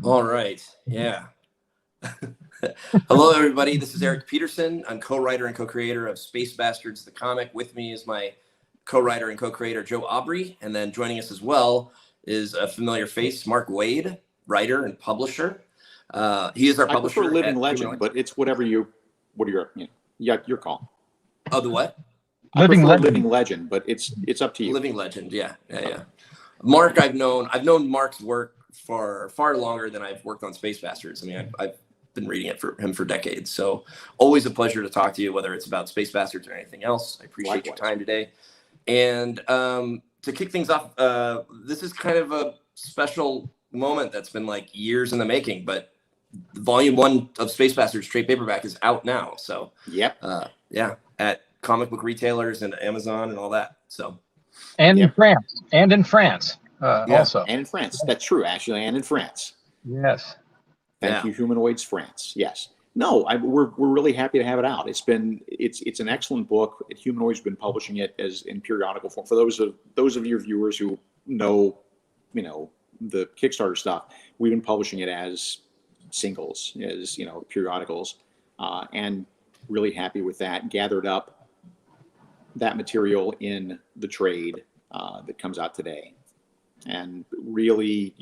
All right. Yeah. Hello, everybody. This is Darick Peterson. I'm co-writer and co-creator of Space Bastards, the comic. With me is my co-writer and co-creator, Joe Aubrey. And then joining us as well is a familiar face, Mark Waid, writer and publisher. He is our publisher. I prefer living legend, but it's what are your your call. Oh, the what? Living legend, but it's up to you. Living legend, yeah. Mark, I've known Mark's work for far longer than I've worked on Space Bastards. I mean, I've been reading it for him for decades. So always a pleasure to talk to you, whether it's about Space Bastards or anything else. I appreciate your time today. And to kick things off, this is kind of a special moment that's been like years in the making, but volume 1 of Space Bastards trade paperback is out now. So yep. At comic book retailers and Amazon and all that. So in France also. And in France. That's true, actually, and in France. Yes. Thank you, Humanoids France. Yes. No, we're really happy to have it out. It's an excellent book. Humanoids has been publishing it as in periodical form. For those of your viewers who know, the Kickstarter stuff, we've been publishing it as singles, as periodicals, and really happy with that. Gathered up that material in the trade that comes out today, and really,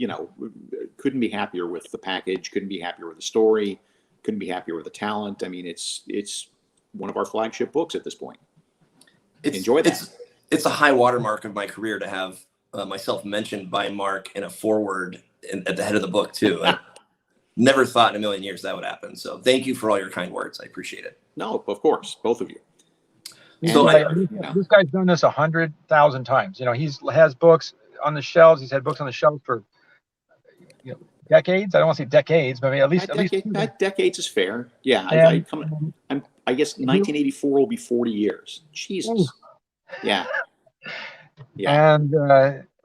couldn't be happier with the package. Couldn't be happier with the story. Couldn't be happier with the talent. I mean, it's one of our flagship books at this point. Enjoy that. It's a high watermark of my career to have myself mentioned by Mark in a foreword at the head of the book too. I never thought in a million years that would happen. So thank you for all your kind words. I appreciate it. No, of course, both of you. So this guy's done this 100,000 times. He has books on the shelves. He's had books on the shelves for decades. I don't want to say decades, but I mean, at least decades is fair. Yeah, I guess 1984 will be 40 years. Jesus. Ooh. Yeah. And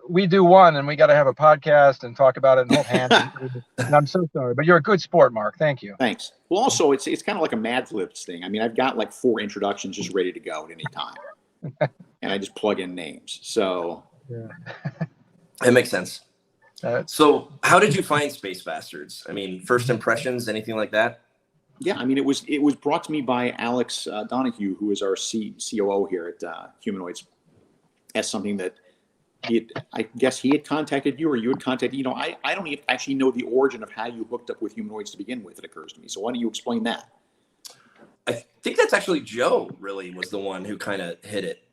we do one, and we got to have a podcast and talk about it and hold hands. And I'm so sorry, but you're a good sport, Mark. Thank you. Thanks. Well, also, it's kind of like a Mad Libs thing. I mean, I've got like 4 introductions just ready to go at any time, and I just plug in names. So it makes sense. So how did you find Space Bastards? I mean, first impressions, anything like that? Yeah, I mean, it was brought to me by Alex Donahue, who is our COO here at Humanoids, as something that I guess he had contacted you, or you had contacted. I don't even actually know the origin of how you hooked up with Humanoids to begin with. It occurs to me. So why don't you explain that? I think that's actually Joe really was the one who kind of hit it.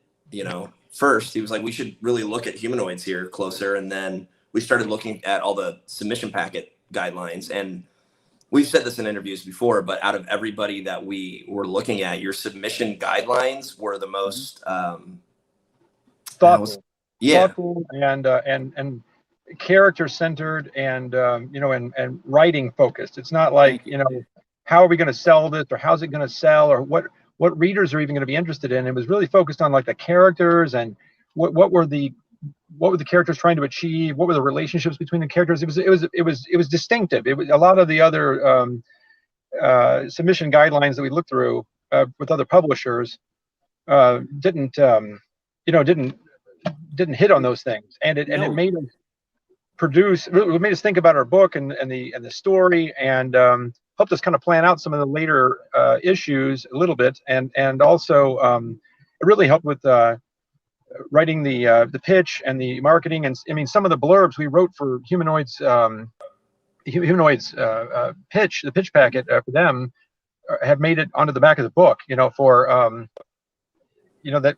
First he was like, we should really look at Humanoids here closer, and then we started looking at all the submission packet guidelines. And we've said this in interviews before, but out of everybody that we were looking at, your submission guidelines were the most thoughtful. Thoughtful and character centered and and writing focused. It's not like how are we going to sell this, or how's it going to sell, or what readers are even going to be interested in. It was really focused on like the characters and what were the characters trying to achieve, what were the relationships between the characters. It was distinctive. It was a lot of the other submission guidelines that we looked through with other publishers didn't hit on those things, and it made us think about our book and the story, and helped us kind of plan out some of the later issues a little bit, and also it really helped with writing the pitch and the marketing. And I mean, some of the blurbs we wrote for Humanoids pitch, the pitch packet for them, have made it onto the back of the book, for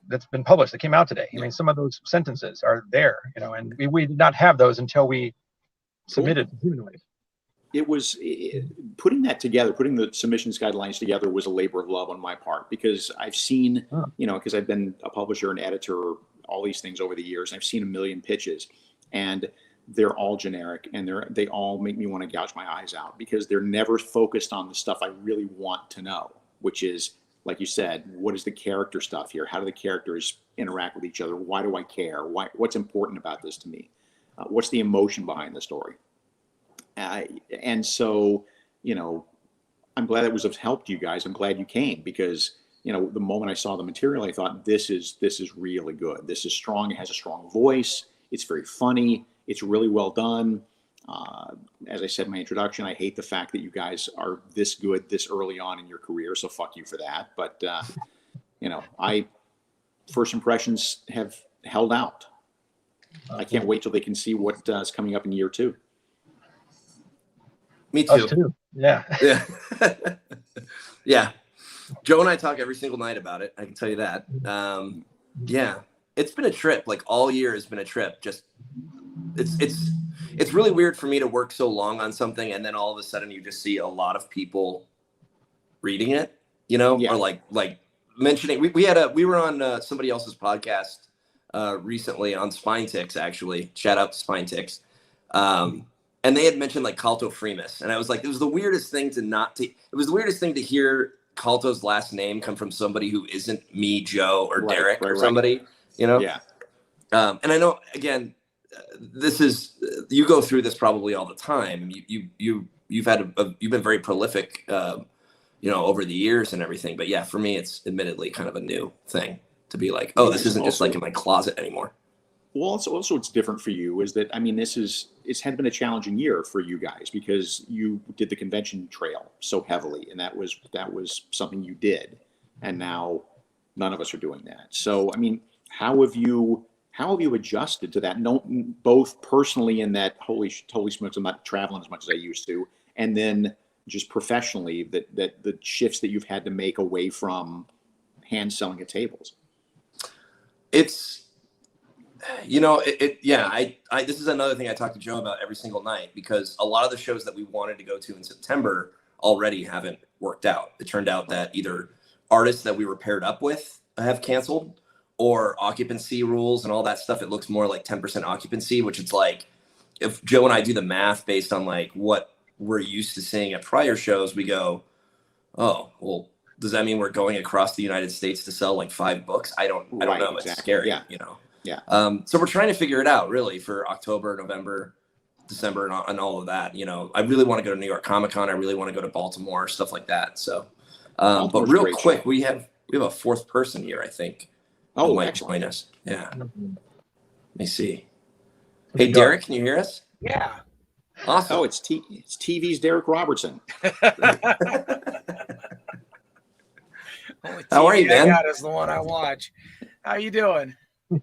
that's been published, that came out today. I mean, some of those sentences are there, and we did not have those until we submitted to Humanoids. It was putting that together, putting the submissions guidelines together was a labor of love on my part, because I've seen, because I've been a publisher and editor, all these things over the years. I've seen a million pitches, and they're all generic, and they all make me want to gouge my eyes out, because they're never focused on the stuff I really want to know, which is, like you said, what is the character stuff here? How do the characters interact with each other? Why do I care? What's important about this to me? What's the emotion behind the story? And so, I'm glad it was of help to you guys. I'm glad you came, because, the moment I saw the material, I thought, this is really good. This is strong. It has a strong voice. It's very funny. It's really well done. As I said in my introduction, I hate the fact that you guys are this good this early on in your career. So fuck you for that. But, first impressions have held out. I can't wait till they can see what is coming up in year 2. Me Us too. too. Yeah. Yeah. Yeah. Joe and I talk every single night about it. I can tell you that. Yeah, it's been a trip. Like all year has been a trip. Just it's really weird for me to work so long on something and then all of a sudden you just see a lot of people reading it, Yeah. or like mentioning. We were on somebody else's podcast recently on Spine Ticks, actually. Shout out to Spine Ticks. And they had mentioned like Calto Freemus, and I was like, it was the weirdest thing to hear Calto's last name come from somebody who isn't me, Joe, or Darick, or somebody, Yeah. And I know, again, this is, you go through this probably all the time. You've been very prolific, over the years and everything. But yeah, for me, it's admittedly kind of a new thing to be like, oh, this isn't just like in my closet anymore. Well, also it's different for you is that, I mean, it's had been a challenging year for you guys because you did the convention trail so heavily, and that was something you did, and now none of us are doing that. So, I mean, how have you adjusted to that? No, both personally in that holy smokes, I'm not traveling as much as I used to, and then just professionally that the shifts that you've had to make away from hand selling at tables. It's, this is another thing I talk to Joe about every single night, because a lot of the shows that we wanted to go to in September already haven't worked out. It turned out that either artists that we were paired up with have canceled, or occupancy rules and all that stuff. It looks more like 10% occupancy, which it's like, if Joe and I do the math based on like what we're used to seeing at prior shows, we go, oh, well, does that mean we're going across the United States to sell like 5 books? I don't know. Exactly. It's scary, Yeah. So we're trying to figure it out really for October, November, December, and all of that. I really want to go to New York Comic Con. I really want to go to Baltimore, stuff like that. So, but real quick, we have a 4th person here, I think. Oh, might excellent. join us. Yeah. Let me see. Hey, Darick, can you hear us? Yeah. Awesome. Oh, it's TV's Darick Robertson. How are you, man? That is the one I watch. How you doing?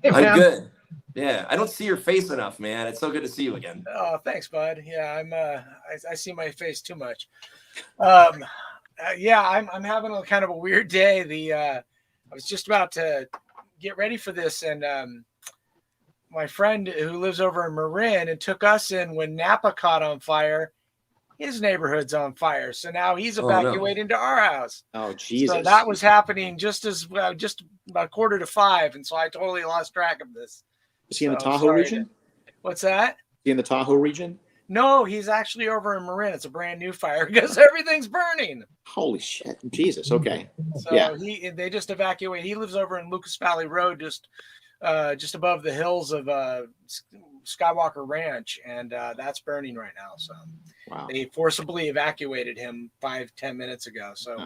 I'm good. Yeah, I don't see your face enough, man. It's so good to see you again. Oh, thanks, bud. Yeah, I'm. I see my face too much. Yeah, I'm having a kind of a weird day. I was just about to get ready for this, and my friend who lives over in Marin and took us in when Napa caught on fire. His neighborhood's on fire, so now he's evacuating to our house. Oh, Jesus! So that was happening just about 4:45, and so I totally lost track of this. Is he in the Tahoe region? What's that? Is he in the Tahoe region? No, he's actually over in Marin. It's a brand new fire because everything's burning. Holy shit! Jesus. Okay. So yeah, they just evacuate. He lives over in Lucas Valley Road, just above the hills of Skywalker Ranch, and that's burning right now. So they forcibly evacuated him 5-10 minutes ago. So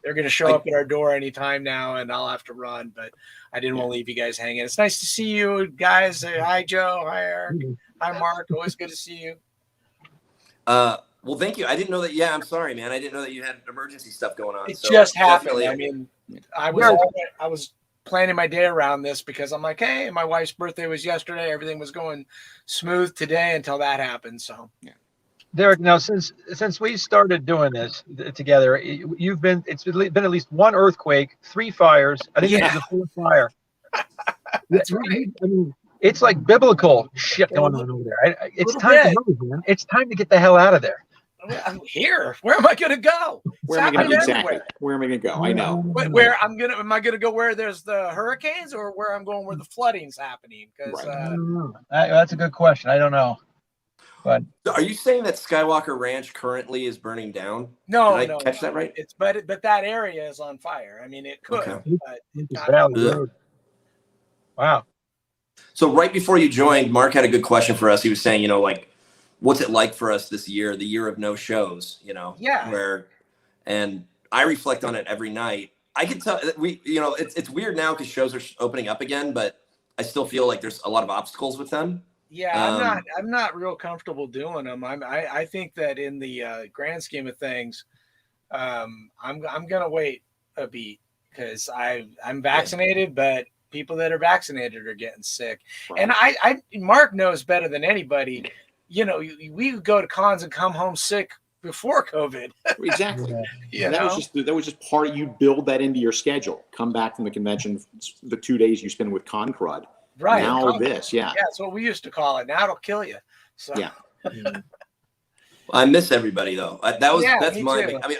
they're going to show up at our door anytime now, and I'll have to run. But I didn't want to leave you guys hanging. It's nice to see you guys. Hi, Joe. Hi, Eric. Hi, Mark. Always good to see you. Well, thank you. I didn't know that. Yeah, I'm sorry, man. I didn't know that you had emergency stuff going on. It just happened. I mean, I was planning my day around this because I'm like, hey, my wife's birthday was yesterday. Everything was going smooth today until that happened. So, yeah. Darick, now since we started doing this together, it's been at least 1 earthquake, 3 fires. I think this is the 4th fire. That's right. I mean, it's like biblical shit going on over there. It's time to move, man. It's time to get the hell out of there. I'm here. Where am I going to go? Where am I going to go? I know. Am I going to go where there's the hurricanes, or where I'm going where the flooding's happening? Because that's a good question. I don't know. But are you saying that Skywalker Ranch currently is burning down? No, Did I catch that right? But that area is on fire. I mean, it could. Okay. But wow. So right before you joined, Mark had a good question for us. He was saying, what's it like for us this year, the year of no shows, Yeah. And I reflect on it every night. I can tell that it's weird now because shows are opening up again, but I still feel like there's a lot of obstacles with them. Yeah, I'm not real comfortable doing them. I think that in the grand scheme of things, I'm gonna wait a beat because I'm vaccinated, but people that are vaccinated are getting sick. Right. And I Mark knows better than anybody. You know, we would go to cons and come home sick before COVID. Exactly. Yeah. That was just part of, you build that into your schedule. Come back from the convention, the 2 days you spend with Con Crud. Right. Now this, yeah. Yeah, that's what we used to call it. Now it'll kill you. So. Yeah. I miss everybody though. That's my. Too. I mean,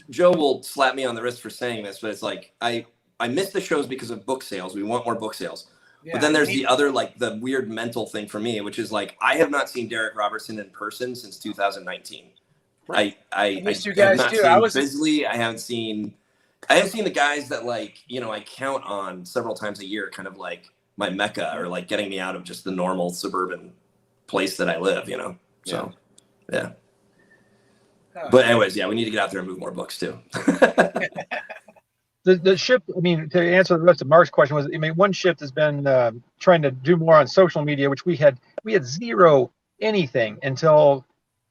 Joe will slap me on the wrist for saying this, but it's like I miss the shows because of book sales. We want more book sales. Yeah, but then there's the other, like, the weird mental thing for me, which is like I have not seen Darick Robertson in person since 2019. Right. I missed you guys too. I was Bisley. I haven't seen the guys that, like, you know, I count on several times a year, kind of like my mecca, or like getting me out of just the normal suburban place that I live, you know. So yeah. But anyways, yeah, we need to get out there and move more books too. The shift, I mean, to answer the rest of Mark's question, was, I mean, one shift has been trying to do more on social media, which we had zero anything until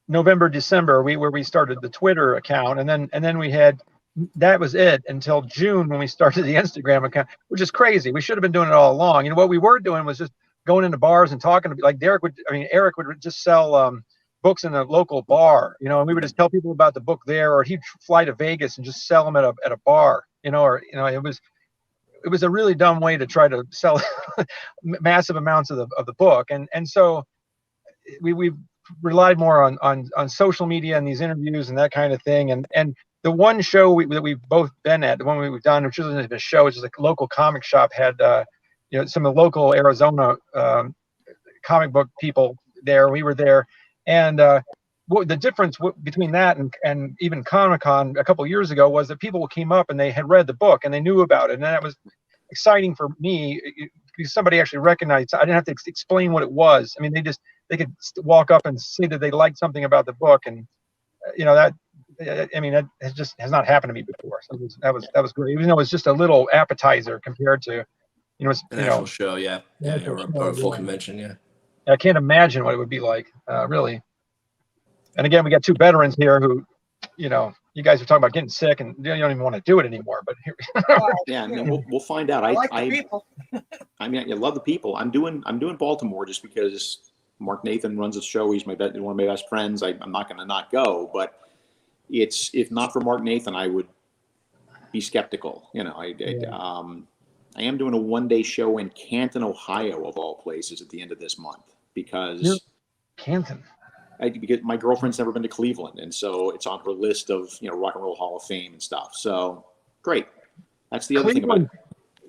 November, December, where we started the Twitter account, and then we had, that was it until June when we started the Instagram account, which is crazy. We should have been doing it all along. You know, what we were doing was just going into bars and talking to, like, Eric would just sell books in a local bar, you know, and we would just tell people about the book there, or he'd fly to Vegas and just sell them at a bar, you know, or, you know, it was a really dumb way to try to sell massive amounts of the book. And so we've relied more on social media and these interviews and that kind of thing. And the one show that we've both been at, the one we've done, which isn't a show, it's just a local comic shop, had, you know, some of the local Arizona comic book people there. We were there. And the difference between that and even Comic-Con a couple of years ago was that people came up and they had read the book and they knew about it. And that was exciting for me because somebody actually recognized. I didn't have to explain what it was. I mean, they could walk up and say that they liked something about the book. And, you know, that has not happened to me before. So that was great. Even though it was just a little appetizer compared to, you know, an actual show. Yeah. Or a full convention. Yeah. I can't imagine what it would be like, really. And again, we got two veterans here who, you know, you guys are talking about getting sick and you don't even want to do it anymore. But here, yeah, I mean, we'll find out. I like the people. I mean, I love the people. I'm doing Baltimore just because Mark Nathan runs the show. He's one of my best friends. I'm not going to not go, but if not for Mark Nathan, I would be skeptical. You know, I am doing a one-day show in Canton, Ohio, of all places, at the end of this month because Canton. Because my girlfriend's never been to Cleveland, and so it's on her list of, you know, Rock and Roll Hall of Fame and stuff. So great. That's the other thing about it.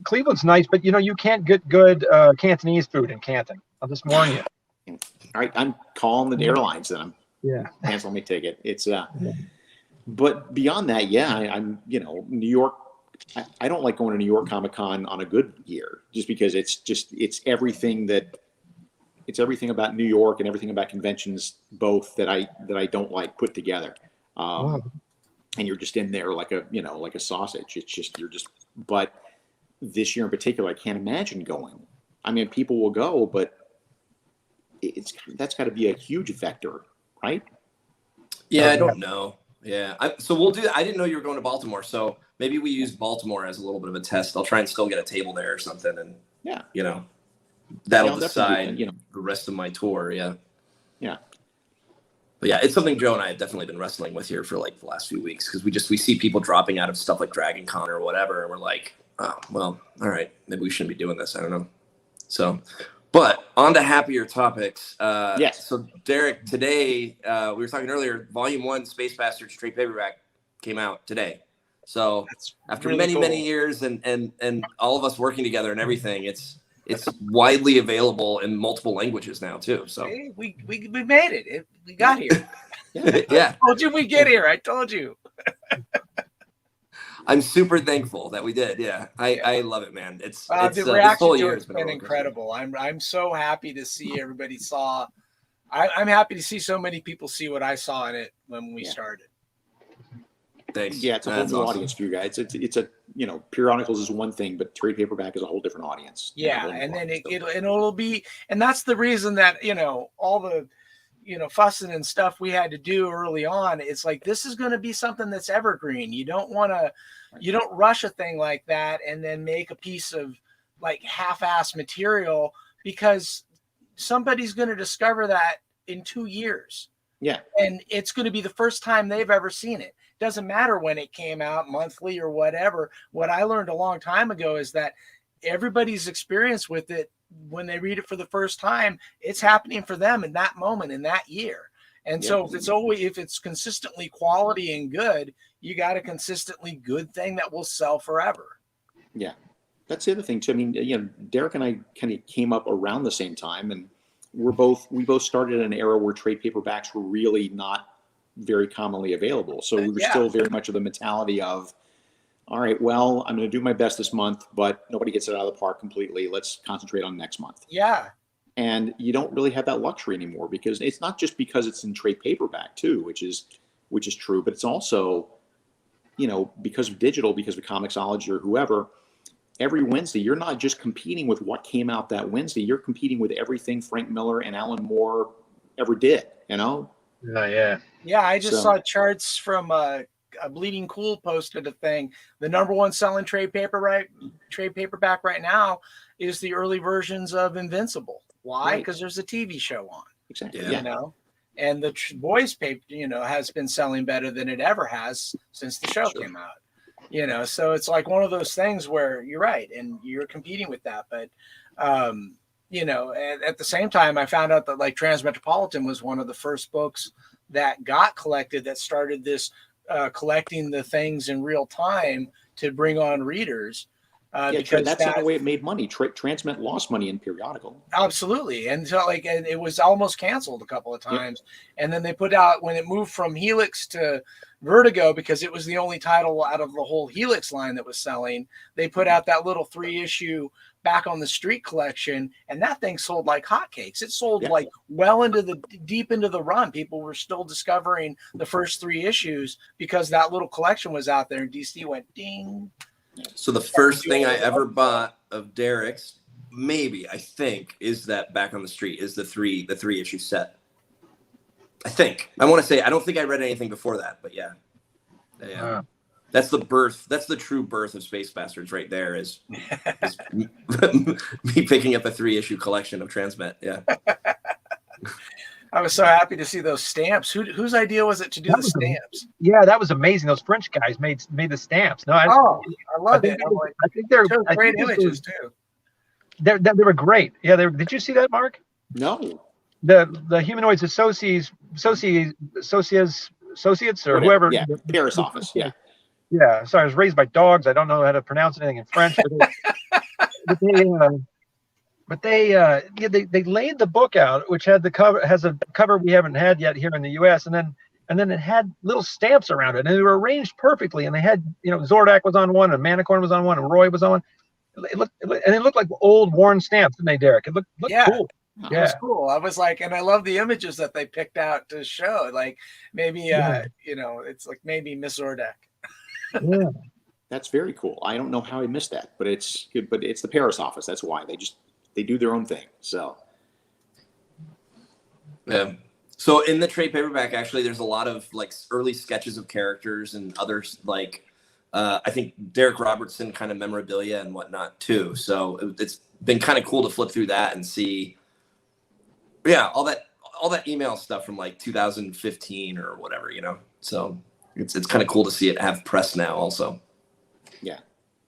Cleveland's nice, but you know, you can't get good Cantonese food in Canton. I'll just warn you. All right, I'm calling the airlines then. I'm canceling my ticket. It's but beyond that, I'm, you know, New York. I don't like going to New York Comic-Con on a good year, just because it's everything about New York and everything about conventions, both that I don't like put together. And you're just in there like a sausage. It's just, but this year in particular, I can't imagine going. I mean, people will go, but that's got to be a huge factor, right? Yeah, I don't know. Yeah. So we'll do, I didn't know you were going to Baltimore. So maybe we use Baltimore as a little bit of a test. I'll try and still get a table there or something. And, you know, that'll decide, you know, the rest of my tour. Yeah. Yeah. But yeah, it's something Joe and I have definitely been wrestling with here for like the last few weeks, because we see people dropping out of stuff like Dragon Con or whatever. And we're like, oh, well, all right, maybe we shouldn't be doing this. I don't know. So, but on to happier topics. Yes. So Darick, today, we were talking earlier, Volume 1 Space Bastards trade paperback came out today. So after really many years and all of us working together and everything, it's widely available in multiple languages now too. So hey, we made it. We got here. Yeah. I told you we get here. I told you. I'm super thankful that we did. Yeah. I love it, man. It's the reaction to it's been incredible. I'm so happy to see everybody saw. I'm happy to see so many people see what I saw in it when we started. Thanks. Yeah, it's a whole new audience for you guys. It's a periodicals is one thing, but trade paperback is a whole different audience. Yeah, and then it'll be, and that's the reason that all the fussing and stuff we had to do early on. It's like, this is going to be something that's evergreen. You don't rush a thing like that and then make a piece of like half-ass material, because somebody's going to discover that in 2 years. Yeah. And it's going to be the first time they've ever seen it. Doesn't matter when it came out, monthly or whatever. What I learned a long time ago is that everybody's experience with it, when they read it for the first time, it's happening for them in that moment, in that year. And so if it's consistently quality and good, you got a consistently good thing that will sell forever. Yeah. That's the other thing too. I mean, Darick and I kind of came up around the same time, and we both started in an era where trade paperbacks were really not very commonly available. So we were still very much of the mentality of, all right, well, I'm going to do my best this month, but nobody gets it out of the park completely. Let's concentrate on next month. Yeah. And you don't really have that luxury anymore, because it's not just because it's in trade paperback too, which is true, but it's also, because of digital, because of Comixology or whoever, every Wednesday, you're not just competing with what came out that Wednesday. You're competing with everything Frank Miller and Alan Moore ever did, Yeah. Yeah, I just saw charts from a Bleeding Cool posted a thing. The number one selling trade paperback right now is the early versions of Invincible. Why? Because there's a TV show on. Exactly. And the boys paper, has been selling better than it ever has since the show came out. So it's like one of those things where you're right, and you're competing with that. But at the same time, I found out that like Transmetropolitan was one of the first books that got collected, that started this collecting the things in real time to bring on readers. Because that's the way it made money. Transmet lost money in periodical. Absolutely. And so and it was almost canceled a couple of times. Yep. And then they put out, when it moved from Helix to Vertigo, because it was the only title out of the whole Helix line that was selling, they put out that little 3-issue Back on the Street collection, and that thing sold like hotcakes. It sold like well into the deep into the run. People were still discovering the first 3 issues because that little collection was out there, and DC went ding. So the first thing I ever bought of Darick's, I think, is that Back on the Street, is the 3-issue set. I think. I want to say, I don't think I read anything before that, but yeah. That's the birth. That's the true birth of Space Bastards right there, is me picking up a 3-issue collection of Transmet. Yeah. I was so happy to see those stamps. Whose idea was it to do the stamps? Yeah, that was amazing. Those French guys made the stamps. No, I love it. I think they're great images too. They were great. Yeah, did you see that, Mark? No. The Humanoids Associates or whoever. Yeah, Paris office. Yeah. Yeah. Sorry, I was raised by dogs. I don't know how to pronounce anything in French. But they laid the book out, which has a cover we haven't had yet here in the U.S. and then it had little stamps around it, and they were arranged perfectly. And they had, Zordak was on one, and Manicorn was on one, and Roy was on one. It looked like old worn stamps, didn't they, Darick? It looked cool. It was cool. I was like, and I love the images that they picked out to show. Like maybe it's like maybe Miss Zordak. Yeah. That's very cool. I don't know how I missed that, but it's good. But it's the Paris office. That's why they do their own thing. So, yeah. So in the trade paperback, actually, there's a lot of like early sketches of characters and others, like I think Darick Robertson kind of memorabilia and whatnot too. So it's been kind of cool to flip through that and see, all that email stuff from like 2015 or whatever, So it's kind of cool to see it have press now also. Yeah.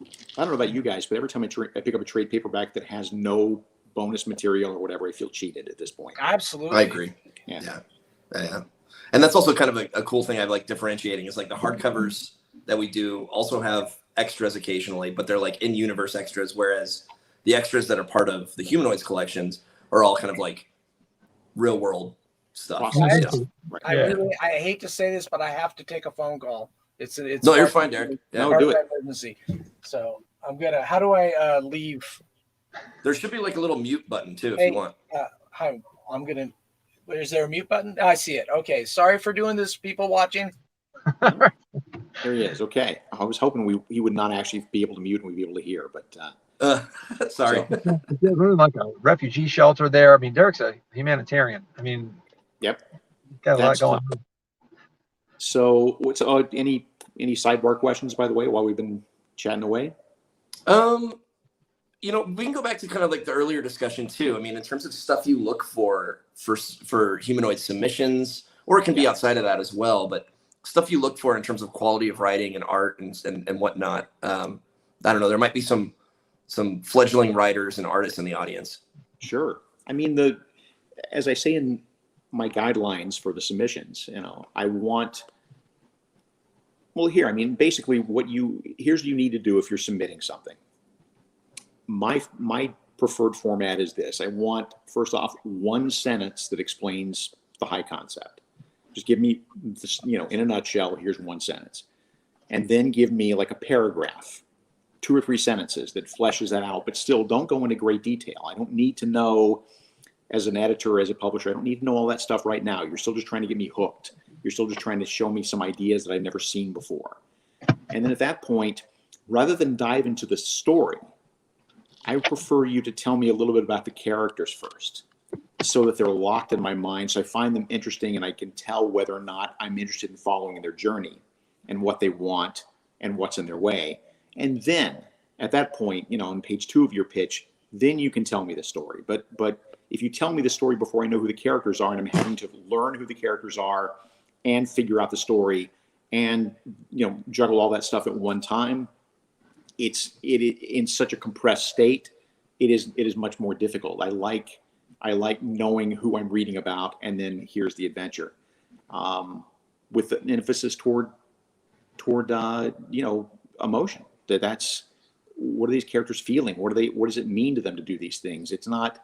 I don't know about you guys, but every time I pick up a trade paperback that has no bonus material or whatever, I feel cheated at this point. Absolutely. I agree. Yeah. And that's also kind of a cool thing I like differentiating, is like the hardcovers that we do also have extras occasionally, but they're like in-universe extras, whereas the extras that are part of the Humanoids collections are all kind of like real world stuff. I hate to say this, but I have to take a phone call. It's no, you're fine, Darick. Yeah, no, do it. Emergency. So I'm gonna. How do I leave? There should be like a little mute button too, if you want. I'm gonna. Is there a mute button? I see it. Okay. Sorry for doing this, people watching. There he is. Okay. I was hoping he would not actually be able to mute and we'd be able to hear, but sorry. So, like a refugee shelter there. I mean, Darick's a humanitarian. I mean, yep, got a lot going on. So, what's any sidebar questions, by the way, while we've been chatting away? You know, we can go back to kind of like the earlier discussion too. I mean, in terms of stuff you look for humanoid submissions, or it can be outside of that as well, but stuff you look for in terms of quality of writing and art and whatnot. I don't know. There might be some fledgling writers and artists in the audience. Sure. I mean, as I say in my guidelines for the submissions, you know, I want. Well, here, I mean, basically, here's what you need to do if you're submitting something. My preferred format is this. I want, first off, one sentence that explains the high concept. Just give me this, you know, in a nutshell, here's one sentence. And then give me like a paragraph, 2 or 3 sentences that fleshes that out, but still don't go into great detail. I don't need to know, as an editor, as a publisher, I don't need to know all that stuff right now. You're still just trying to get me hooked. You're still just trying to show me some ideas that I've never seen before. And then at that point, rather than dive into the story, I prefer you to tell me a little bit about the characters first, so that they're locked in my mind, so I find them interesting and I can tell whether or not I'm interested in following their journey and what they want and what's in their way. And then at that point, you know, on page 2 of your pitch, then you can tell me the story. But if you tell me the story before I know who the characters are and I'm having to learn who the characters are and figure out the story and, you know, juggle all that stuff at one time, it in such a compressed state, it is much more difficult. I like knowing who I'm reading about, and then here's the adventure, with an emphasis toward you know, emotion. That's what are these characters feeling? What does it mean to them to do these things? It's not,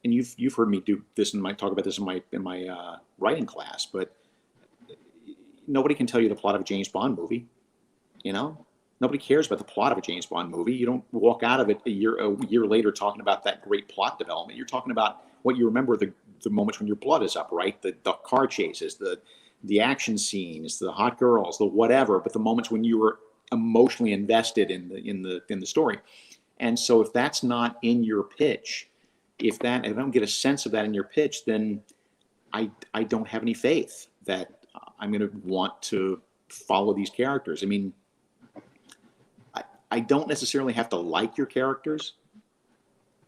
and you've heard me do this and talk about this in my writing class, but nobody can tell you the plot of a James Bond movie. You know, nobody cares about the plot of a James Bond movie. You don't walk out of it a year later talking about that great plot development. You're talking about what you remember, the moments when your blood is up, right? The car chases, the action scenes, the hot girls, the whatever. But the moments when you were emotionally invested in the story. And so if that's not in your pitch, if I don't get a sense of that in your pitch, then I don't have any faith that I'm going to want to follow these characters. I mean, I don't necessarily have to like your characters.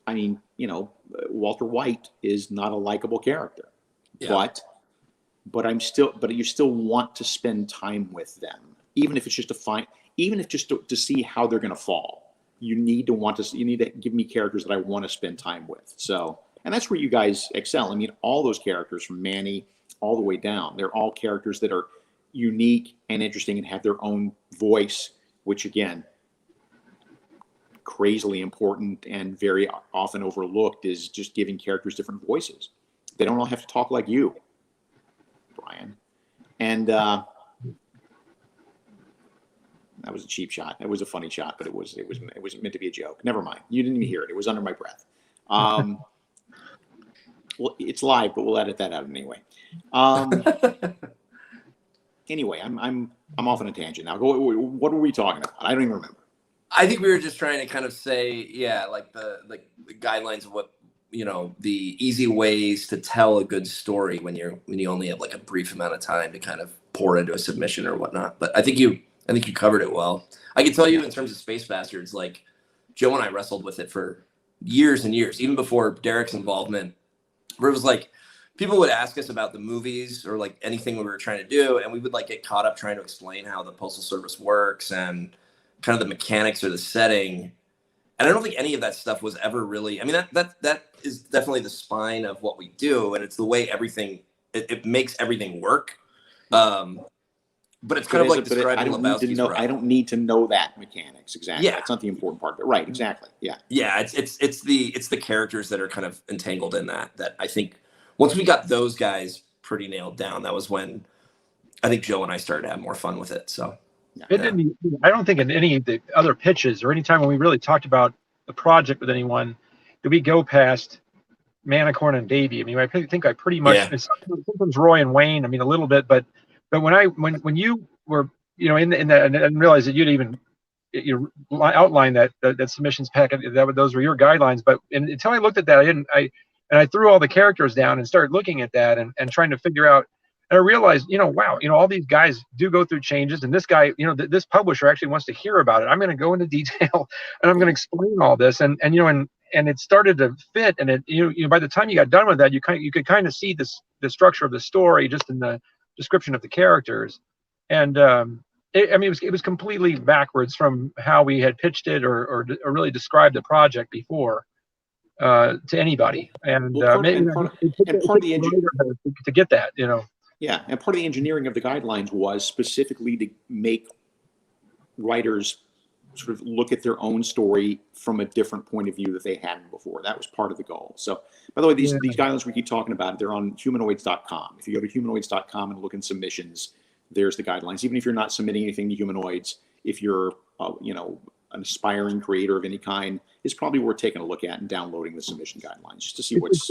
I mean, you know, Walter White is not a likable character, but you still want to spend time with them, even if it's just to see how they're going to fall. You need to give me characters that I want to spend time with. So, and that's where you guys excel. I mean, all those characters from Manny all the way down, they're all characters that are unique and interesting and have their own voice, which again, crazily important and very often overlooked, is just giving characters different voices. They don't all have to talk like you, Brian. And that was a cheap shot. It was a funny shot, but it was meant to be a joke. Never mind. You didn't even hear it. It was under my breath. Well, it's live, but we'll edit that out anyway. Anyway, I'm off on a tangent now. What were we talking about? I don't even remember. I think we were just trying to kind of say, like the guidelines of what, you know, the easy ways to tell a good story when you only have like a brief amount of time to kind of pour into a submission or whatnot. But I think you covered it well. I can tell you in terms of Space Bastards, like Joe and I wrestled with it for years and years, even before Darick's involvement, where it was like people would ask us about the movies or like anything we were trying to do, and we would like get caught up trying to explain how the Postal Service works and kind of the mechanics or the setting. And I don't think any of that stuff was ever really, I mean, that is definitely the spine of what we do. And it's the way it makes everything work. But it's kind of like describing Lebowski's bride. I don't need to know that mechanics. Exactly. Yeah. That's not the important part of it. Right. Exactly. Yeah. Yeah. It's the characters that are kind of entangled in that I think once we got those guys pretty nailed down, that was when I think Joe and I started to have more fun with it. So. I don't think in any of the other pitches or any time when we really talked about the project with anyone, did we go past Manicorn and Davey. I mean, I think I pretty much, sometimes Roy and Wayne, I mean, a little bit, but But when you were, in that, and I didn't realize that you'd even outline that submissions packet, those were your guidelines. But until I looked at that, I threw all the characters down and started looking at that and trying to figure out. And I realized, wow, all these guys do go through changes, and this guy, this publisher actually wants to hear about it. I'm going to go into detail, and I'm going to explain all this, and it started to fit. And it, by the time you got done with that, you could kind of see the structure of the story just in the description of the characters, and it was completely backwards from how we had pitched it or really described the project before to anybody. And part of the engineering to get that, Yeah, and part of the engineering of the guidelines was specifically to make writers sort of look at their own story from a different point of view that they hadn't before. That was part of the goal. So, by the way, these guidelines we keep talking about, they're on humanoids.com. If you go to humanoids.com and look in submissions, there's the guidelines. Even if you're not submitting anything to Humanoids, if you're an aspiring creator of any kind, it's probably worth taking a look at and downloading the submission guidelines just to see what's.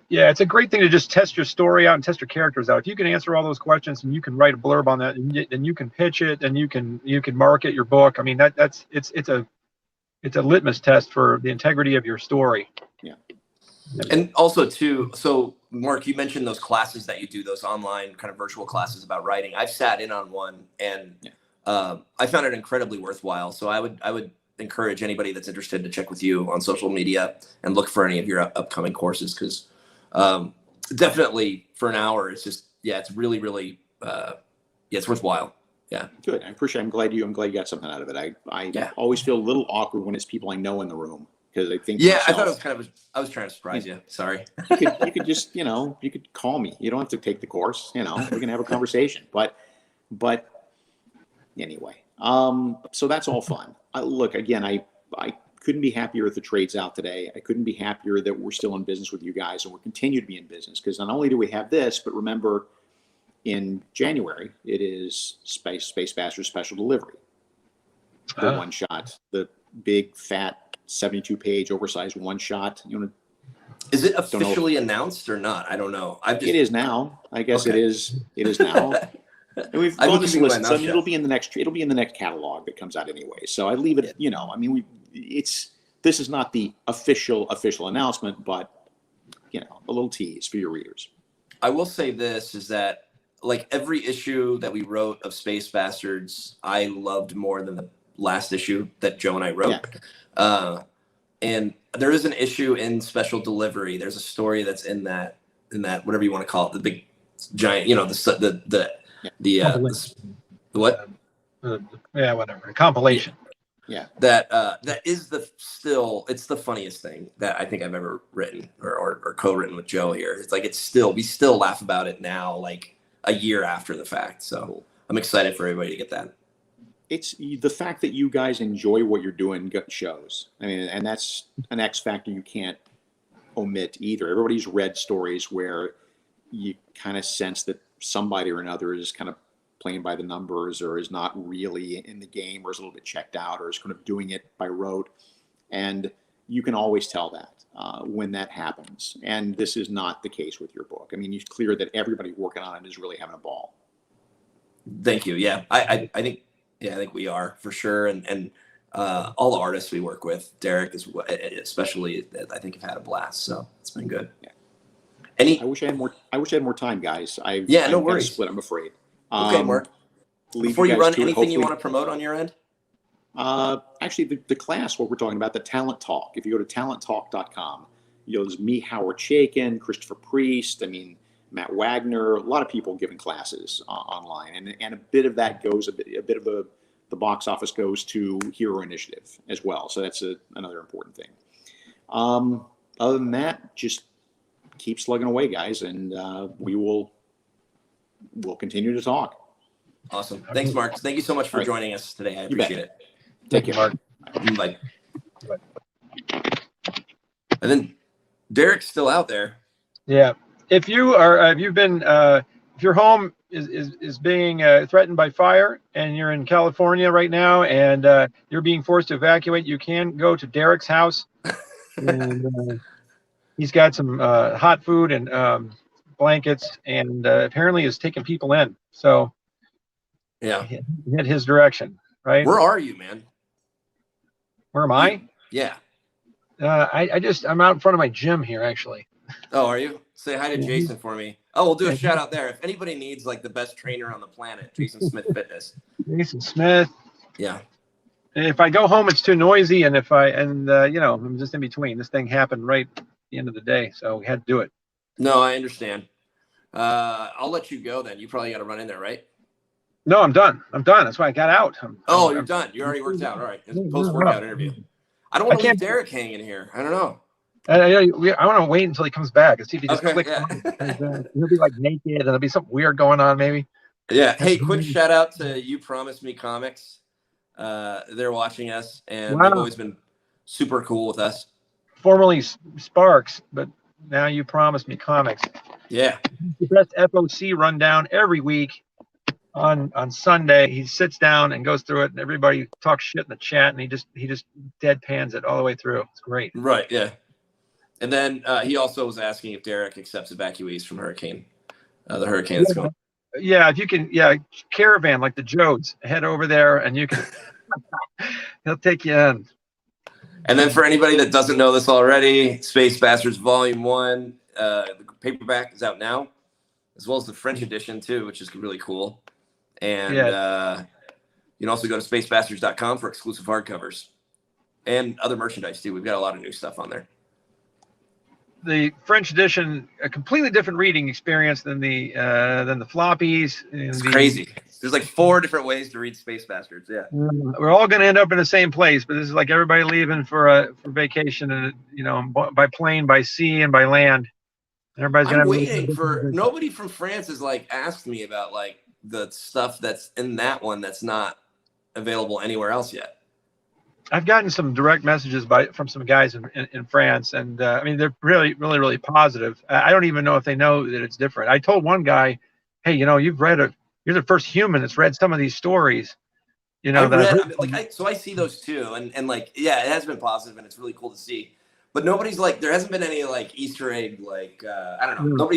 Yeah, it's a great thing to just test your story out and test your characters out. If you can answer all those questions and you can write a blurb on that, and you can pitch it, and you can market your book. I mean, it's a litmus test for the integrity of your story. Yeah. And also too, so Mark, you mentioned those classes that you do, those online kind of virtual classes about writing. I've sat in on one, and I found it incredibly worthwhile. So I would encourage anybody that's interested to check with you on social media and look for any of your upcoming courses, because definitely for an hour, it's just, it's really, really, it's worthwhile. Yeah. Good. I appreciate it. I'm glad you got something out of it. I always feel a little awkward when it's people I know in the room, because I think, I thought it was I was trying to surprise you. Sorry. You could just, you could call me. You don't have to take the course, we can have a conversation, but anyway, so that's all fun. Look, again, I couldn't be happier with the trades out today. I couldn't be happier that we're still in business with you guys, and we'll continue to be in business, because not only do we have this, but remember, in January, it is Space Bastards Special Delivery. The one shot, the big, fat, 72-page, oversized one shot. Is it officially announced or not? I don't know. It is now. I guess okay. It is now. And we've gone this list. So it'll be in the next catalog that comes out anyway. So I leave it. This is not the official announcement, but a little tease for your readers. I will say this is that, like, every issue that we wrote of Space Bastards, I loved more than the last issue that Joe and I wrote. Yeah. And there is an issue in Special Delivery. There's a story that's in that whatever you want to call it, the big giant, what? Whatever. Compilation. Yeah. That is it's the funniest thing that I think I've ever written or co-written with Joe here. It's like, we still laugh about it now, like a year after the fact. So I'm excited for everybody to get that. It's the fact that you guys enjoy what you're doing shows. I mean, and that's an X factor you can't omit either. Everybody's read stories where you kind of sense that somebody or another is kind of playing by the numbers, or is not really in the game, or is a little bit checked out, or is kind of doing it by rote. And you can always tell that when that happens. And this is not the case with your book. I mean, it's clear that everybody working on it is really having a ball. Thank you. Yeah, I think we are, for sure. And all the artists we work with, Darick especially, I think have had a blast. So it's been good. Yeah. I wish I had more time, guys. No worries. Split, I'm afraid. Okay, Mark. Before you run, anything you want to promote on your end? Actually, the class, what we're talking about, the Talent Talk. If you go to talenttalk.com, there's me, Howard Chaykin, Christopher Priest, Matt Wagner, a lot of people giving classes online, and a bit of that goes, a bit of the box office goes to Hero Initiative as well. So that's another important thing. Other than that, just keep slugging away, guys, and we'll continue to talk. Awesome. Thanks, Mark. Thank you so much for joining us today. I appreciate it. Take care, Mark. Bye. And then Darick's still out there. Yeah. If you are, if your home is being threatened by fire, and you're in California right now, and you're being forced to evacuate, you can go to Darick's house, and he's got some hot food and blankets, and apparently is taking people in. So Yeah. hit his direction, right? Where are you, man? Where am I? Yeah. I'm out in front of my gym here, actually. Oh, are you? Say hi to Jason for me. Oh, we'll do a shout out there. If anybody needs like the best trainer on the planet, Jason Smith Fitness. Jason Smith. Yeah. If I go home, it's too noisy, and I'm just in between. This thing happened right at the end of the day, so we had to do it. No, I understand. I'll let you go then. You probably got to run in there, right? No, I'm done. That's why I got out. You're done. You already worked out. All right. It's a post-workout interview. I don't want to leave Darick hanging here. I don't know. I want to wait until he comes back and see if he just clicks yeah. on. He'll be like naked, and there'll be something weird going on, maybe. Yeah. Hey, quick shout out to You Promised Me Comics. They're watching us, and they've always been super cool with us. Formerly Sparks, but now You Promised Me Comics. Yeah. The best FOC rundown every week on Sunday. He sits down and goes through it, and everybody talks shit in the chat, and he just deadpans it all the way through. It's great. Right. Yeah. And then he also was asking if Darick accepts evacuees from hurricane, the hurricane that's going. Yeah, if you can, caravan like the Jodes, head over there, and you can. He'll take you in. And then for anybody that doesn't know this already, Space Bastards Volume 1, the paperback is out now, as well as the French edition too, which is really cool. And you can also go to spacebastards.com for exclusive hardcovers and other merchandise too. We've got a lot of new stuff on there. The French edition, a completely different reading experience than the floppies. It's crazy. There's like 4 different ways to read Space Bastards. Yeah. We're all going to end up in the same place, but this is like everybody leaving for vacation, and by plane, by sea, and by land. Everybody's going to. I'm waiting for nobody from France has like asked me about like the stuff that's in that one that's not available anywhere else yet. I've gotten some direct messages from some guys in France, and I mean, they're really, really, really positive. I don't even know if they know that it's different. I told one guy, "Hey, you're the first human that's read some of these stories." So I see those too, and like, yeah, it has been positive, and it's really cool to see. But nobody's like, there hasn't been any like Easter egg, like I don't know.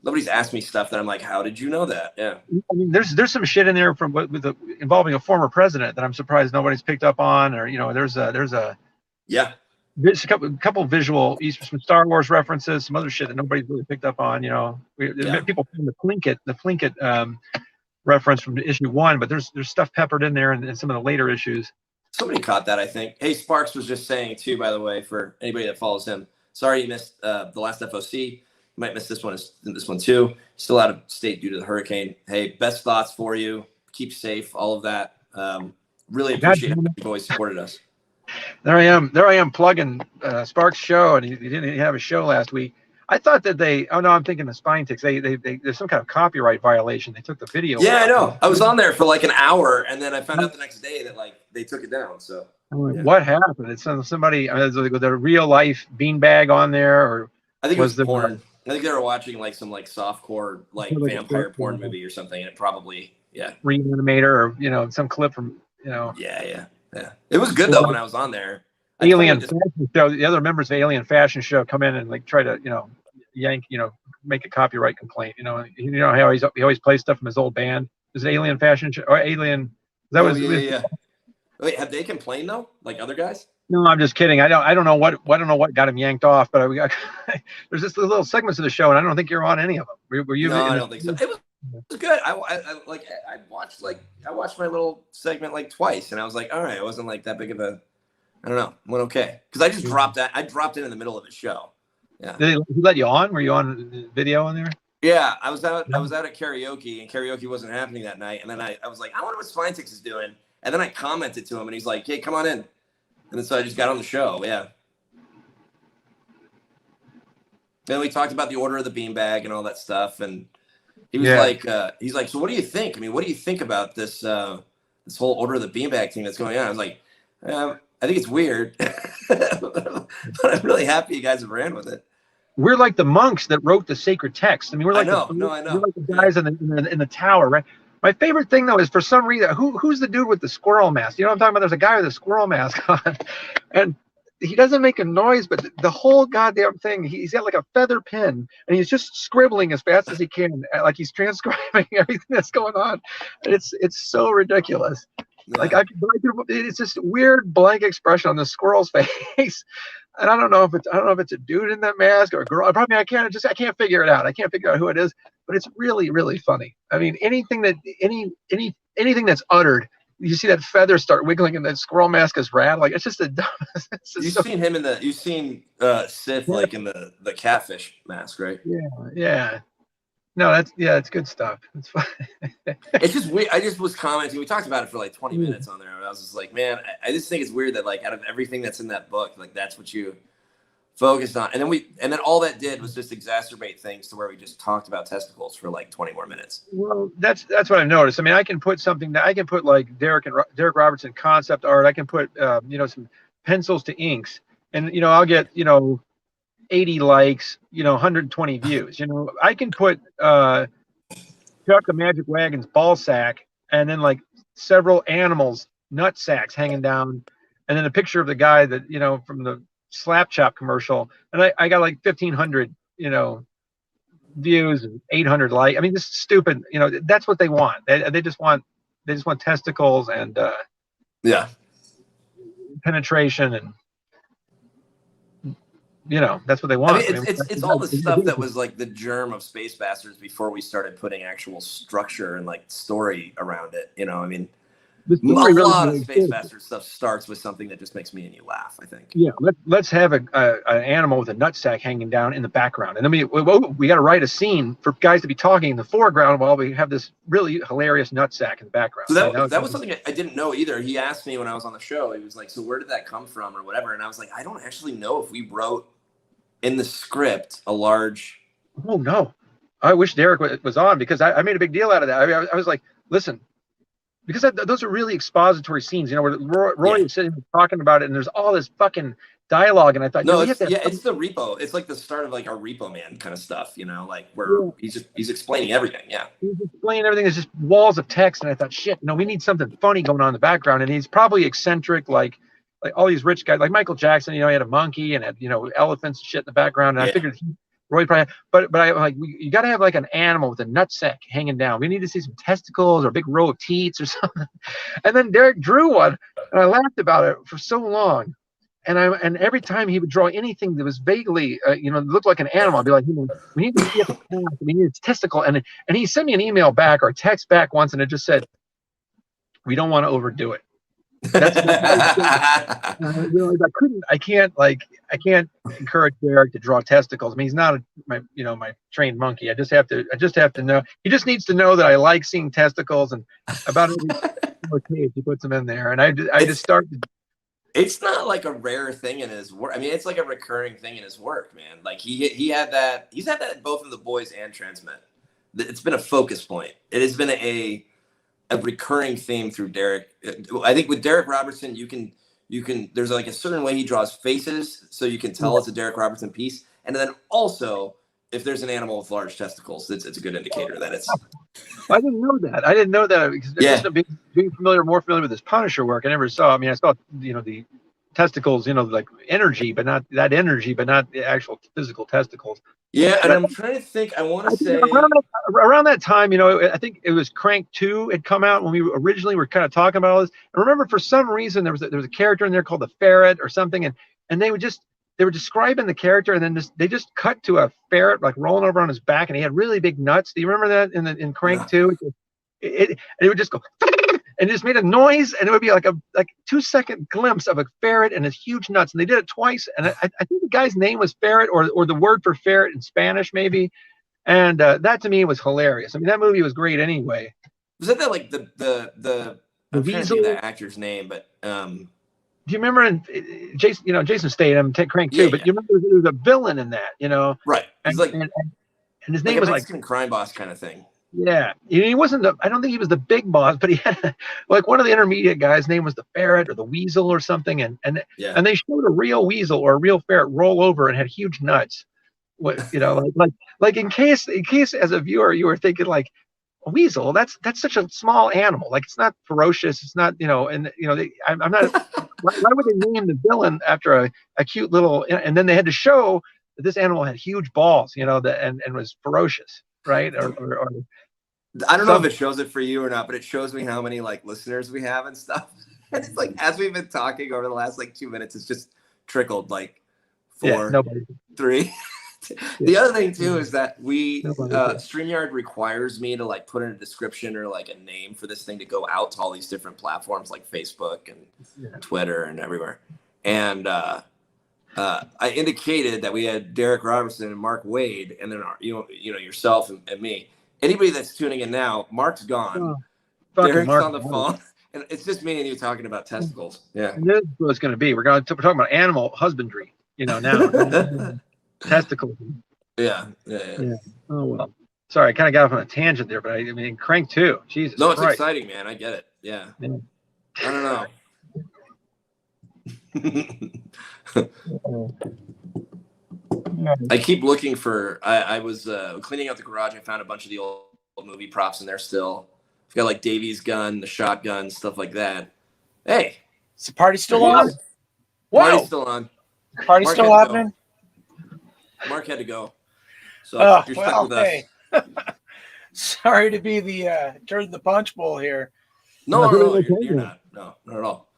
Nobody's asked me stuff that I'm like, how did you know that? Yeah. I mean, there's some shit in there involving a former president that I'm surprised nobody's picked up on, or there's a couple visual some Star Wars references, some other shit that nobody's really picked up on. People find the Plinkett reference from issue 1, but there's stuff peppered in there in some of the later issues. Somebody caught that, I think. Hey, Sparks was just saying too, by the way, for anybody that follows him. Sorry you missed the last FOC. You might miss this one too. Still out of state due to the hurricane. Hey, best thoughts for you. Keep safe. All of that. Really appreciate it. You've always supported us. There I am plugging Sparks' show, and he didn't have a show last week. I thought that I'm thinking the Spine Ticks. There's some kind of copyright violation. They took the video. Yeah, I know. I was on there for like an hour, and then I found out the next day that like they took it down. So what happened? It's somebody the real life beanbag on there, or I think it was porn. I think they were watching like some like softcore like vampire porn movie or something, and it probably Reanimator or some clip from Yeah. It was good though when I was on there. Alien Fashion Show. The other members of Alien Fashion Show come in and like try to yank make a copyright complaint. How he always plays stuff from his old band. Is it Alien Fashion Show or Alien? Wait, have they complained though? Like other guys? No, I'm just kidding. I don't know what got him yanked off, but there's just little segments of the show, and I don't think you're on any of them. Were you? No, I don't think so. It was good. I watched my little segment like twice, and I was like, all right, it wasn't like that big of a. I don't know. Went okay because I just dropped that. I dropped in the middle of the show. Yeah. Did he let you on? Were you on video on there? Yeah, I was out. I was out at karaoke, and karaoke wasn't happening that night. And then I was like, I wonder what Spine Ticks is doing. And then I commented to him, and he's like, hey, come on in. And then so I just got on the show. Yeah. Then we talked about the Order of the Beanbag and all that stuff, and he was like, so what do you think? I mean, what do you think about this this whole Order of the Beanbag thing that's going on? I was like, I think it's weird, but I'm really happy you guys have ran with it. We're like the monks that wrote the sacred text. I mean, we're like I know. We're like the guys in the tower, right? My favorite thing though is for some reason, who's the dude with the squirrel mask? You know what I'm talking about? There's a guy with a squirrel mask on, and he doesn't make a noise, but the whole goddamn thing, he's got like a feather pen, and he's just scribbling as fast as he can, like he's transcribing everything that's going on. It's so ridiculous. Yeah. Like it's this weird blank expression on the squirrel's face, and I don't know if it's a dude in that mask or a girl. Probably I can't figure it out. I can't figure out who it is, but it's really, really funny. I mean, anything that's uttered, you see that feather start wiggling and that squirrel mask is rattling. Like, it's just the dumbest. You've seen Sith like in the catfish mask, right? Yeah. No, it's good stuff. It's fun. It's just weird. I just was commenting. We talked about it for like 20 minutes on there. And I was just like, man, I just think it's weird that like out of everything that's in that book, like that's what you focused on. And then all that did was just exacerbate things to where we just talked about testicles for like 20 more minutes. Well, that's what I've noticed. I mean, I can put like Darick Robertson concept art. I can put some pencils to inks, and I'll get 80 likes, 120 views. I can put Chuck the Magic Wagon's ball sack, and then like several animals nut sacks hanging down, and then a picture of the guy that from the Slap Chop commercial, and I got like 1,500 views and 800 likes. I mean, this is stupid. That's what they want. They just want testicles and penetration, and that's what they want. I mean, it's all the stuff that was like the germ of Space Bastards before we started putting actual structure and like story around it. I mean, a lot of Space Bastards stuff starts with something that just makes me and you laugh, I think. Yeah, let's have an animal with a nutsack hanging down in the background, and then we got to write a scene for guys to be talking in the foreground while we have this really hilarious nutsack in the background. So that was something I didn't know either. He asked me when I was on the show. He was like, "So where did that come from, or whatever?" And I was like, "I don't actually know if we wrote in the script a large." Oh no, I wish Darick was on, because I made a big deal out of that. I was like, listen. Because those are really expository scenes, where Roy is sitting talking about it, and there's all this fucking dialogue, and I thought, it's the repo. It's like the start of like our Repo Man kind of stuff, like where he's explaining everything. Yeah, he's explaining everything. There's just walls of text, and I thought, shit, we need something funny going on in the background, and he's probably eccentric, like all these rich guys, like Michael Jackson. He had a monkey and had elephants and shit in the background, and I figured Roy probably, but I'm like, you got to have like an animal with a nutsack hanging down. We need to see some testicles or a big row of teats or something. And then Darick drew one, and I laughed about it for so long. And every time he would draw anything that was vaguely, looked like an animal, I'd be like, we need to see it. We need its testicle. And he sent me an email back or a text back once, and it just said, "We don't want to overdo it." That's I can't encourage Darick to draw testicles. I mean, he's not my trained monkey. I just have to know. He just needs to know that I like seeing testicles, and about every page he puts them in there. And I just started. It's not like a rare thing in his work. I mean, it's like a recurring thing in his work, man. Like he had that. He's had that both in The Boys and Transmet. It's been a focus point. It has been a recurring theme through Darick. I think with Darick Robertson, you can there's like a certain way he draws faces, so you can tell it's a Darick Robertson piece. And then also, if there's an animal with large testicles, it's a good indicator that it's. I didn't know that because being more familiar with his Punisher work, I never saw. I mean, I saw the testicles, like energy, but not that energy, but not the actual physical testicals. Yeah, and I'm trying to think. I want to say around that time, I think it was Crank 2 had come out when we originally were kind of talking about all this. I remember for some reason there was a character in there called the Ferret or something, and they were describing the character, and then they just cut to a ferret like rolling over on his back, and he had really big nuts. Do you remember that in Crank 2? It would just go. And it just made a noise, and it would be like a 2-second glimpse of a ferret and his huge nuts. And they did it twice. And I think the guy's name was Ferret, or the word for ferret in Spanish, maybe. And that to me was hilarious. I mean, that movie was great anyway. Was that like the weasel? The actor's name, but do you remember Jason Statham, Crank 2? But you remember there was a villain in that, Right. He's and his name was Mexican crime boss kind of thing. Yeah, he wasn't I don't think he was the big boss, but he had like one of the intermediate guys' name was the Ferret or the Weasel or something, and they showed a real weasel or a real ferret roll over and had huge nuts. What like in case as a viewer you were thinking like, a weasel, that's such a small animal, like it's not ferocious, it's not I'm not why would they name the villain after a cute little, and then they had to show that this animal had huge balls, and was ferocious, right? Or I don't know if it shows it for you or not, but it shows me how many like listeners we have and stuff. It's like, as we've been talking over the last like 2 minutes, it's just trickled like 4, 3. The other thing too is that StreamYard requires me to like put in a description or like a name for this thing to go out to all these different platforms like Facebook and Twitter and everywhere. And I indicated that we had Darick Robertson and Mark Waid, and then yourself and me. Anybody that's tuning in now, Mark's gone. Darick's on the phone, and it's just me and you talking about testicles. Yeah, and this is what it's going to be. We're talking about animal husbandry. Now. Testicles. Yeah. Oh well. Sorry, I kind of got off on a tangent there, but I mean, Crank too. Jesus. No, it's Christ. exciting, man. I get it. Yeah. I don't know. I keep looking for. I was cleaning out the garage. I found a bunch of the old movie props in there still. I've got like Davy's gun, the shotgun, stuff like that. Hey, is the party still on? Party's still on. Party's still happening. Mark had to go. So you're stuck with us. Sorry to be the turn the punch bowl here. No, you're not. No, not at all.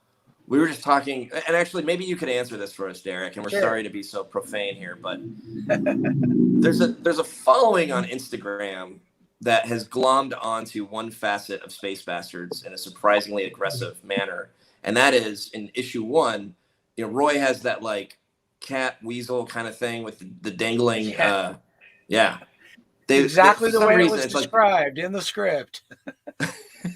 We were just talking, and actually, maybe you could answer this for us, Darick. And we're sorry to be so profane here, but there's a following on Instagram that has glommed onto one facet of Space Bastards in a surprisingly aggressive manner, and that is in issue 1. Roy has that like cat weasel kind of thing with the dangling. Exactly the way it was described in the script.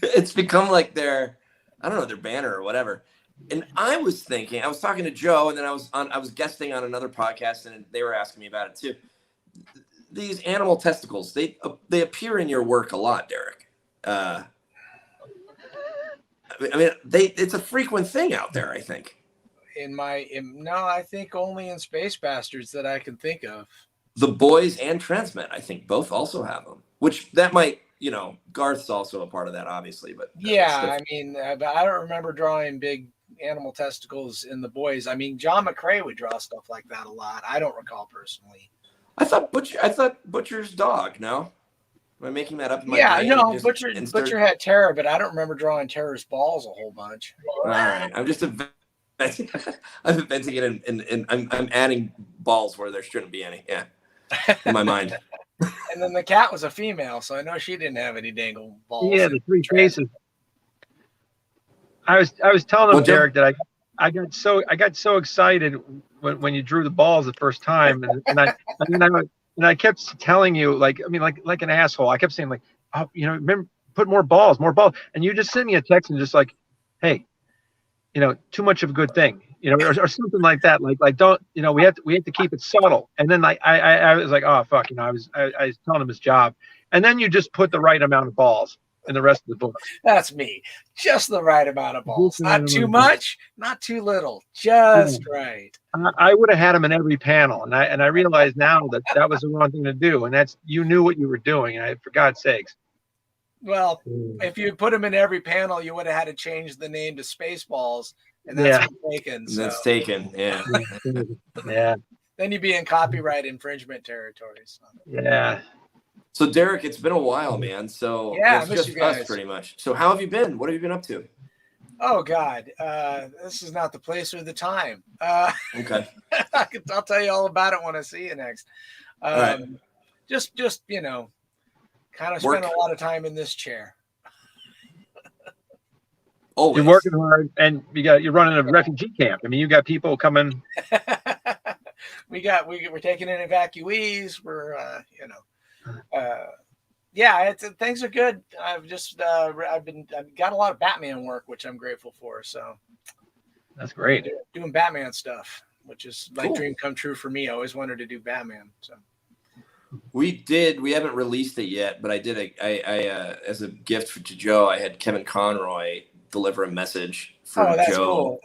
It's become like their banner or whatever. And I was talking to Joe, and then I was guesting on another podcast, and they were asking me about it too. These animal testicles, they appear in your work a lot, Darick. It's a frequent thing out there, I think. I think only in Space Bastards that I can think of. The Boys and Transmet, I think, both also have them. Which that might, Garth's also a part of that, obviously. But I don't remember drawing big animal testicles in The Boys. I mean, John McCrae would draw stuff like that a lot. I don't recall personally. I thought Butcher's dog. No, am I making that up? In my brain? Butcher had Terror, but I don't remember drawing Terror's balls a whole bunch. All right, I'm just I'm inventing it, and I'm adding balls where there shouldn't be any. Yeah, in my mind. And then the cat was a female, so I know she didn't have any dangle balls. Yeah, the 3 faces. I was telling him, Darick, that I got so excited when you drew the balls the first time, and I kept telling you like an asshole. I kept saying like, remember, put more balls, and you just sent me a text and just like, hey, too much of a good thing, or something like that. Like don't, we have to keep it subtle. And then I was like, oh fuck, I was telling him his job, and then you just put the right amount of balls in the rest of the book. That's me, just the right amount of balls, not too much, not too little, just right. I would have had him in every panel, and I realize now that was the wrong thing to do, and that's, you knew what you were doing, and for God's sakes. Well, if you put him in every panel, you would have had to change the name to Spaceballs, and that's taken. So. That's taken, yeah. Yeah. Then you'd be in copyright infringement territory. So. Yeah. So, Darick, it's been a while, man. So yeah, it's just us pretty much. So how have you been? What have you been up to? Oh, God. This is not the place or the time. Okay. I'll tell you all about it when I see you next. All right. Just kind of spend a lot of time in this chair. Always. You're working hard, and you're running a refugee camp. I mean, you got people coming. We're taking in evacuees. We're things are good. I've got a lot of Batman work, which I'm grateful for. So that's great. Doing Batman stuff, which is like dream come true for me. I always wanted to do Batman. So we haven't released it yet, but I did as a gift to Joe, I had Kevin Conroy deliver a message for that's Joe. Cool.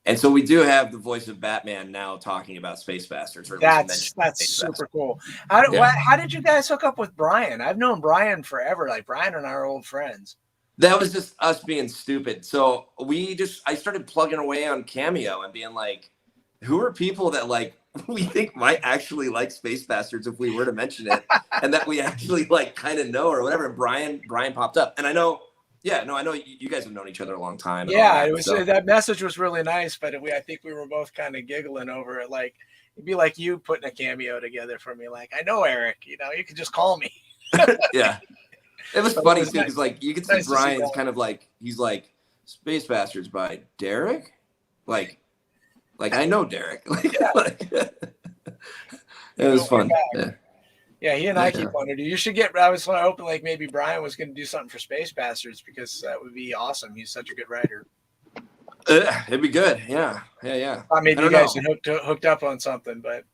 And so we do have the voice of Batman now talking about Space Bastards. That's super cool. How did you guys hook up with Brian? I've known Brian forever. Like Brian and I are old friends. That was just us being stupid. So I started plugging away on Cameo and being like, who are people that like we think might actually like Space Bastards if we were to mention it, and that we actually like kind of know or whatever. And Brian popped up, and I know you guys have known each other a long time. Yeah, it was that message was really nice, but I think we were both kind of giggling over it. Like it'd be like you putting a Cameo together for me. Like I know Eric, you could just call me. Yeah, it was funny too because like you can see Brian's kind of like he's like Space Bastards by Darick, like I know Darick. It was fun. Yeah, he and I keep wanting to do. You should get. I was hoping like maybe Brian was going to do something for Space Bastards because that would be awesome. He's such a good writer. It'd be good. Yeah. Maybe you guys hooked up on something, but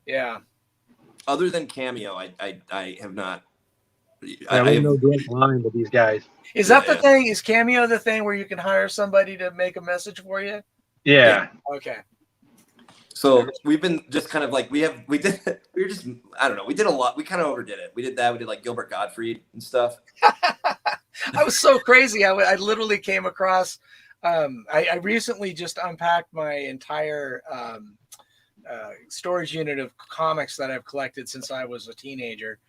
yeah. Other than Cameo, I have not. I have no direct line with these guys. Is that the thing? Is Cameo the thing where you can hire somebody to make a message for you? Yeah. Okay. So we've been just kind of like we did I don't know, we did a lot. We kind of overdid it. We did like Gilbert Gottfried and stuff. I was so crazy. I literally came across I recently just unpacked my entire storage unit of comics that I've collected since I was a teenager.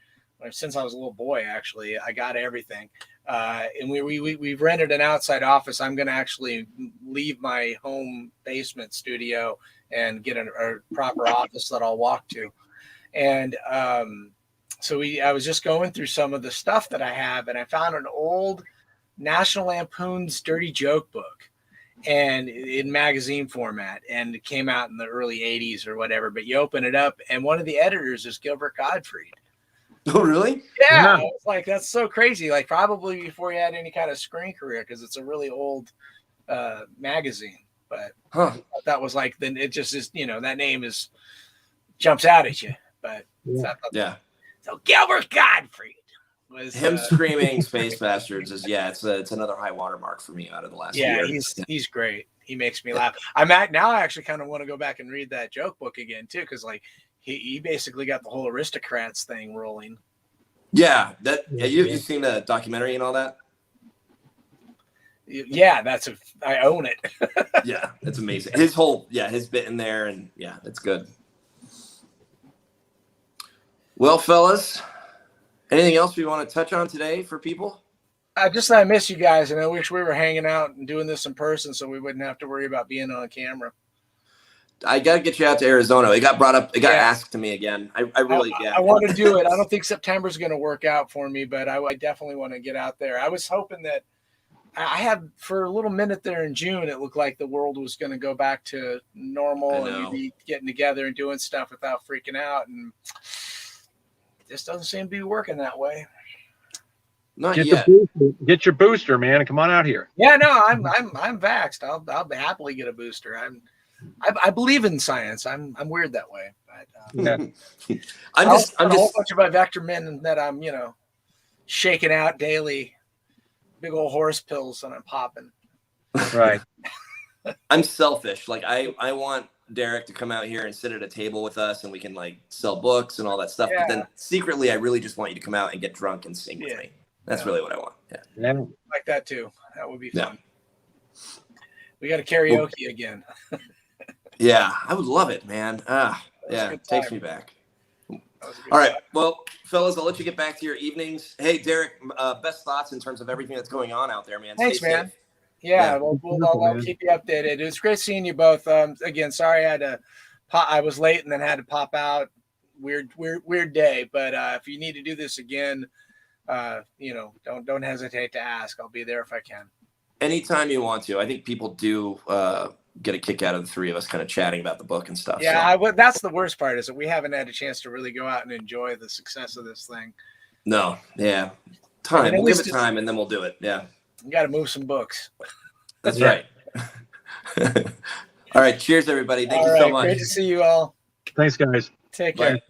Since I was a little boy, actually, I got everything. And we've rented an outside office. I'm going to actually leave my home basement studio and get a proper office that I'll walk to. And I was just going through some of the stuff that I have, and I found an old National Lampoon's Dirty Joke book, and in magazine format, and it came out in the early 80s or whatever. But you open it up, and one of the editors is Gilbert Gottfried. Oh, really? Yeah. I was like, that's so crazy. Like probably before he had any kind of screen career, because it's a really old magazine. But that was like, then it just is, that name jumps out at you. But yeah. So Gilbert Gottfried was him screaming Space Bastards is it's another high watermark for me out of the last year. He's great. He makes me laugh. Now I actually kind of want to go back and read that joke book again too, because like he basically got the whole Aristocrats thing rolling. Yeah, you've seen the documentary and all that. Yeah, I own it. Yeah, it's amazing. His bit in there, and yeah, it's good. Well, fellas, anything else we want to touch on today for people? Just I miss you guys, and I wish we were hanging out and doing this in person, so we wouldn't have to worry about being on camera. I got to get you out to Arizona. It got brought up. It got asked to me again. I really I want to do it. I don't think September's going to work out for me, but I definitely want to get out there. I was hoping that I had for a little minute there in June, it looked like the world was going to go back to normal and we'd be getting together and doing stuff without freaking out. And it just doesn't seem to be working that way. Not yet. Get your booster, man, and come on out here. Yeah, no, I'm vaxxed. I'll happily get a booster. I believe in science. I'm weird that way. But, I'm just a whole bunch of vector men that I'm shaking out daily. Big old horse pills and I'm popping. Right. I'm selfish. Like I want Darick to come out here and sit at a table with us and we can like sell books and all that stuff. Yeah. But then secretly, I really just want you to come out and get drunk and sing with me. That's really what I want. Yeah. Like that too. That would be fun. Yeah. We got a karaoke again. Yeah, I would love it, man. It takes me back. All right. Well, fellas, I'll let you get back to your evenings. Hey, Darick, best thoughts in terms of everything that's going on out there, man. Thanks, Stay man. safe. Yeah, I'll keep you updated. It was great seeing you both. Again, sorry I was late and then had to pop out. Weird day. But if you need to do this again, don't hesitate to ask. I'll be there if I can. Anytime you want to. I think people do get a kick out of the three of us kind of chatting about the book and stuff. Yeah, so. That's the worst part is that we haven't had a chance to really go out and enjoy the success of this thing. No, yeah. Time. We'll give it time and then we'll do it. Yeah. You got to move some books. That's right. All right. Cheers, everybody. Thank you so much. Great to see you all. Thanks, guys. Take care. Bye.